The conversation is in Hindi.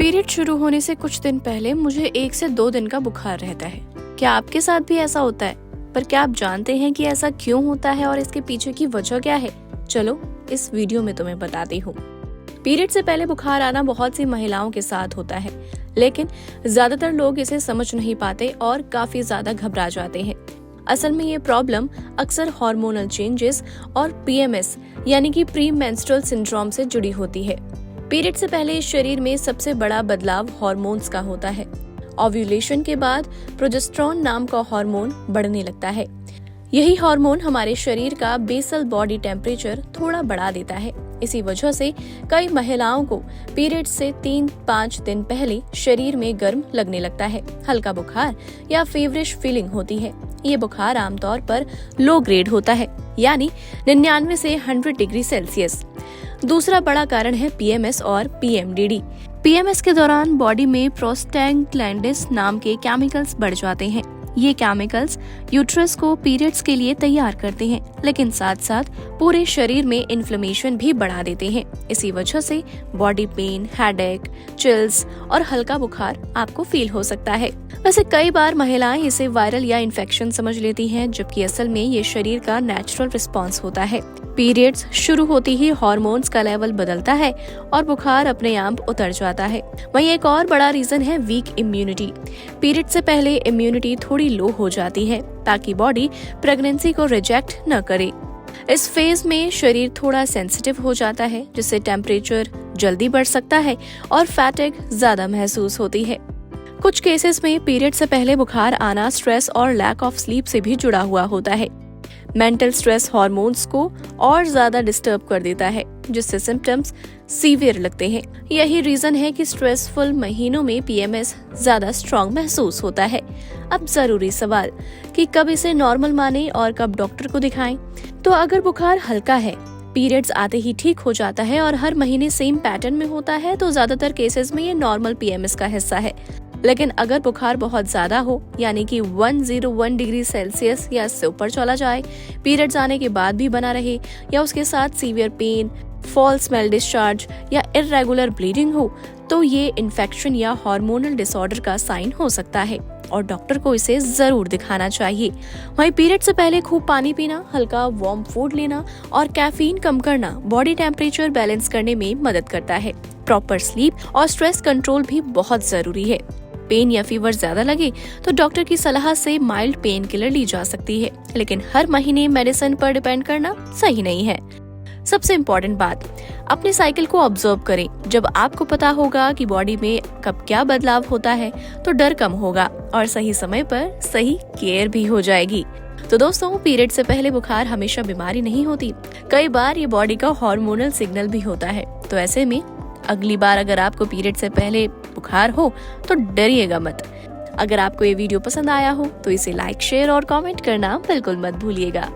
पीरियड शुरू होने से कुछ दिन पहले मुझे 1 से 2 दिन का बुखार रहता है। क्या आपके साथ भी ऐसा होता है? पर क्या आप जानते हैं कि ऐसा क्यों होता है और इसके पीछे की वजह क्या है? चलो इस वीडियो में तुम्हें बताती हूँ। पीरियड से पहले बुखार आना बहुत सी महिलाओं के साथ होता है, लेकिन ज्यादातर लोग इसे समझ नहीं पाते और काफी ज्यादा घबरा जाते हैं। असल में ये प्रॉब्लम अक्सर हार्मोनल चेंजेस और पीएमएस यानी कि प्री मेंस्ट्रुअल सिंड्रोम से जुड़ी होती है। पीरियड से पहले शरीर में सबसे बड़ा बदलाव हार्मोन्स का होता है। ओव्यूलेशन के बाद प्रोजेस्टेरोन नाम का हार्मोन बढ़ने लगता है। यही हार्मोन हमारे शरीर का बेसल बॉडी टेम्परेचर थोड़ा बढ़ा देता है। इसी वजह से कई महिलाओं को पीरियड से 3-5 दिन पहले शरीर में गर्म लगने लगता है, हल्का बुखार या फीवरिश फीलिंग होती है। ये बुखार आमतौर पर लो ग्रेड होता है, यानी 99 से 100 डिग्री सेल्सियस। दूसरा बड़ा कारण है पीएमएस और पीएमडीडी। पीएमएस के दौरान बॉडी में प्रोस्टैग्लैंडिन्स नाम के केमिकल्स बढ़ जाते हैं। ये केमिकल्स यूट्रस को पीरियड्स के लिए तैयार करते हैं, लेकिन साथ साथ पूरे शरीर में इन्फ्लेमेशन भी बढ़ा देते हैं। इसी वजह से बॉडी पेन, हेडेक, चिल्स और हल्का बुखार आपको फील हो सकता है। वैसे कई बार महिलाएं इसे वायरल या इन्फेक्शन समझ लेती हैं, जबकि असल में ये शरीर का नेचुरल रिस्पॉन्स होता है। पीरियड्स शुरू होती ही हार्मोन्स का लेवल बदलता है और बुखार अपने आप उतर जाता है। वहीं एक और बड़ा रीजन है वीक इम्यूनिटी। पीरियड से पहले इम्यूनिटी थोड़ी लो हो जाती है ताकि बॉडी प्रेगनेंसी को रिजेक्ट न करे। इस फेज में शरीर थोड़ा सेंसिटिव हो जाता है, जिससे टेम्परेचर जल्दी बढ़ सकता है और फैटिग ज्यादा महसूस होती है। कुछ केसेस में पीरियड से पहले बुखार आना स्ट्रेस और लैक ऑफ स्लीप से भी जुड़ा हुआ होता है। मेंटल स्ट्रेस हार्मोन्स को और ज्यादा डिस्टर्ब कर देता है, जिससे सिम्टम्स सीवियर लगते हैं। यही रीजन है कि स्ट्रेसफुल महीनों में पीएमएस ज्यादा स्ट्रॉन्ग महसूस होता है। अब जरूरी सवाल कि कब इसे नॉर्मल माने और कब डॉक्टर को दिखाएं। तो अगर बुखार हल्का है, पीरियड्स आते ही ठीक हो जाता है और हर महीने सेम पैटर्न में होता है, तो ज्यादातर केसेस में ये नॉर्मल पीएमएस का हिस्सा है। लेकिन अगर बुखार बहुत ज्यादा हो, यानी कि 101 डिग्री सेल्सियस या इससे ऊपर चला जाए, पीरियड्स आने के बाद भी बना रहे या उसके साथ severe pain, fall smell discharge या इर्रेगुलर ब्लीडिंग हो, तो ये इन्फेक्शन या हार्मोनल डिसऑर्डर का साइन हो सकता है और डॉक्टर को इसे जरूर दिखाना चाहिए। वहीं पीरियड से पहले खूब पानी पीना, हल्का वार्म फूड लेना और कैफीन कम करना बॉडी टेम्परेचर बैलेंस करने में मदद करता है। प्रॉपर स्लीप और स्ट्रेस कंट्रोल भी बहुत जरूरी है। पेन या फीवर ज्यादा लगे तो डॉक्टर की सलाह से माइल्ड पेन किलर ली जा सकती है, लेकिन हर महीने मेडिसिन पर डिपेंड करना सही नहीं है। सबसे इम्पोर्टेंट बात, अपने साइकिल को ऑब्जर्व करें। जब आपको पता होगा कि बॉडी में कब क्या बदलाव होता है, तो डर कम होगा और सही समय पर सही केयर भी हो जाएगी। तो दोस्तों, पीरियड से पहले बुखार हमेशा बीमारी नहीं होती। कई बार ये बॉडी का हार्मोनल सिग्नल भी होता है। तो ऐसे में अगली बार अगर आपको पीरियड से पहले बुखार हो तो डरिएगा मत। अगर आपको ये वीडियो पसंद आया हो तो इसे लाइक, शेयर और कमेंट करना बिल्कुल मत भूलिएगा।